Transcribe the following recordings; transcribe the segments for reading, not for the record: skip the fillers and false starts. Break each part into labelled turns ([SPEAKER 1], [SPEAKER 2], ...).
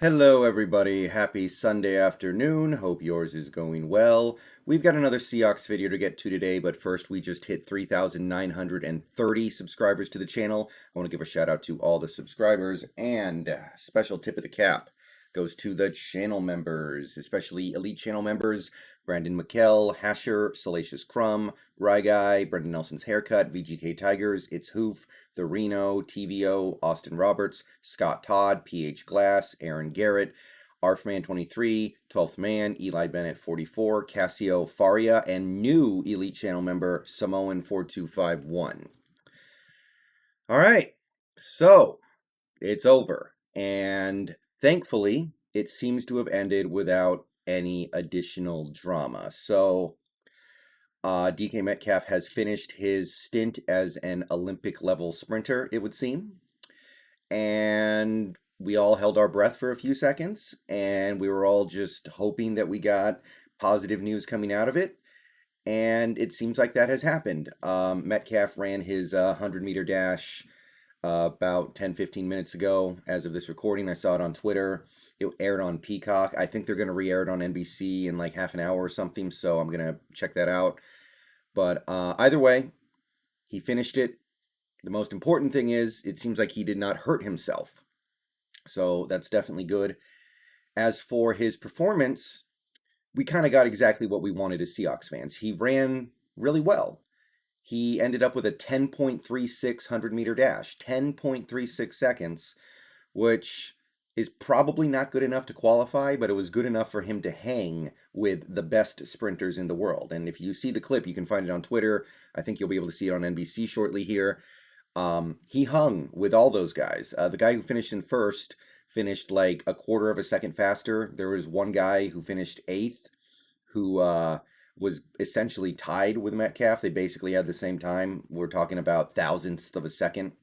[SPEAKER 1] Hello, everybody. Happy Sunday afternoon. Hope yours is going well. We've got another Seahawks video to get to today, but first we just hit 3,930 subscribers to the channel. I want to give a shout out to all the subscribers, and special tip of the cap goes to the channel members, especially elite channel members: Brendon, Mikel, Hasher, Salacious, Crumb, Ryguy, Brendon Nelson's Haircut, VGK Tigers, ItsHoof, The Reno, TlVlO, Austin Roberts, Scott Todd, PH Glass, Aaron Garrett, Eiferman 23, 12th Man, Eli Bennett 44, Castillo Faria, and new Elite Channel member Samoan 4251. All right, so it's over, and thankfully it seems to have ended without any additional drama. So DK Metcalf has finished his stint as an Olympic level sprinter, it would seem. And we all held our breath for a few seconds, and we were all just hoping that we got positive news coming out of it. And it seems like that has happened. Metcalf ran his 100-meter dash about 10-15 minutes ago. As of this recording, I saw it on Twitter. It aired on Peacock. I think they're going to re-air it on NBC in like half an hour or something, so I'm going to check that out. But either way, he finished it. The most important thing is, it seems like he did not hurt himself. So that's definitely good. As for his performance, we kind of got exactly what we wanted as Seahawks fans. He ran really well. He ended up with a 10.36 100-meter dash, 10.36 seconds, which is probably not good enough to qualify, but it was good enough for him to hang with the best sprinters in the world. And if you see the clip, you can find it on Twitter. I think you'll be able to see it on NBC shortly here. He hung with all those guys. The guy who finished in first finished like a quarter of a second faster. There was one guy who finished eighth who was essentially tied with Metcalf. They basically had the same time. We're talking about thousandths of a second.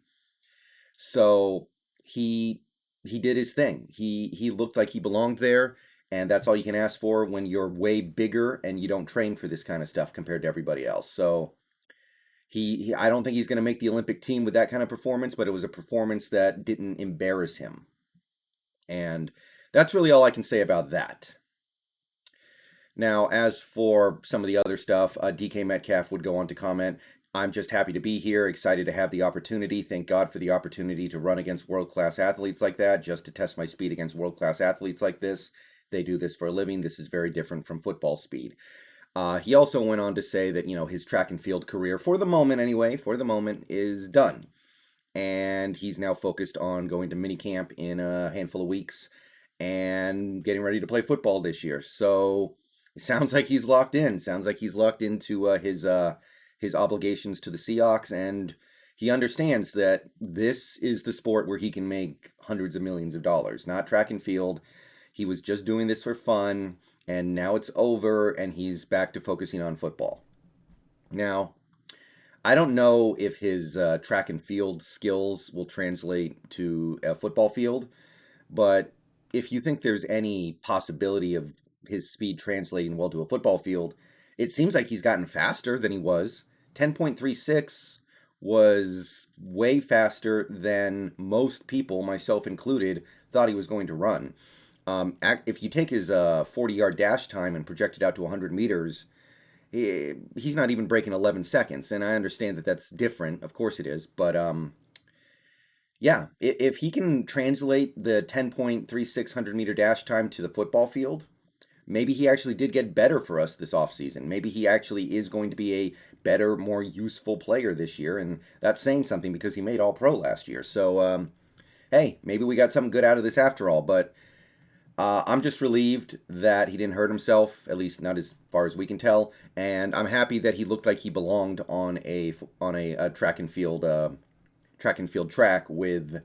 [SPEAKER 1] So he did his thing. He looked like he belonged there, and that's all you can ask for when you're way bigger and you don't train for this kind of stuff compared to everybody else. So I don't think he's going to make the Olympic team with that kind of performance, but it was a performance that didn't embarrass him. And that's really all I can say about that. Now, as for some of the other stuff, DK Metcalf would go on to comment, "I'm just happy to be here, excited to have the opportunity. Thank God for the opportunity to run against world-class athletes like that, just to test my speed against world-class athletes like this. They do this for a living. This is very different from football speed." He also went on to say that, his track and field career, for the moment anyway, is done. And he's now focused on going to minicamp in a handful of weeks and getting ready to play football this year. So it sounds like he's locked in. Sounds like he's locked into his obligations to the Seahawks, and he understands that this is the sport where he can make hundreds of millions of dollars, not track and field. He was just doing this for fun, and now it's over, and he's back to focusing on football. Now, I don't know if his track and field skills will translate to a football field, but if you think there's any possibility of his speed translating well to a football field, it seems like he's gotten faster than he was. 10.36 was way faster than most people, myself included, thought he was going to run. If you take his 40-yard dash time and project it out to 100 meters, he's not even breaking 11 seconds. And I understand that that's different. Of course it is. But yeah, if he can translate the 10.36 100-meter dash time to the football field, maybe he actually did get better for us this offseason. Maybe he actually is going to be a better, more useful player this year. And that's saying something because he made All-Pro last year. So, hey, maybe we got something good out of this after all. But I'm just relieved that he didn't hurt himself, at least not as far as we can tell. And I'm happy that he looked like he belonged on a track and field track with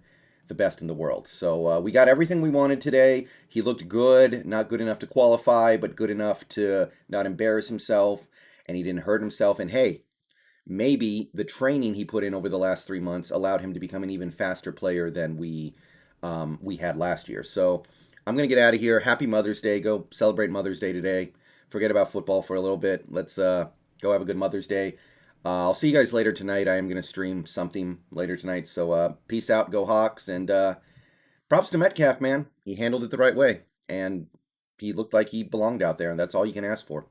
[SPEAKER 1] the best in the world. So we got everything we wanted today. He looked good, not good enough to qualify, but good enough to not embarrass himself, and he didn't hurt himself. And hey, maybe the training he put in over the last 3 months allowed him to become an even faster player than we had last year. So I'm going to get out of here. Happy Mother's Day. Go celebrate Mother's Day today. Forget about football for a little bit. Let's go have a good Mother's Day. I'll see you guys later tonight. I am going to stream something later tonight. So peace out, go Hawks, and Props to Metcalf, man. He handled it the right way, and he looked like he belonged out there, and that's all you can ask for.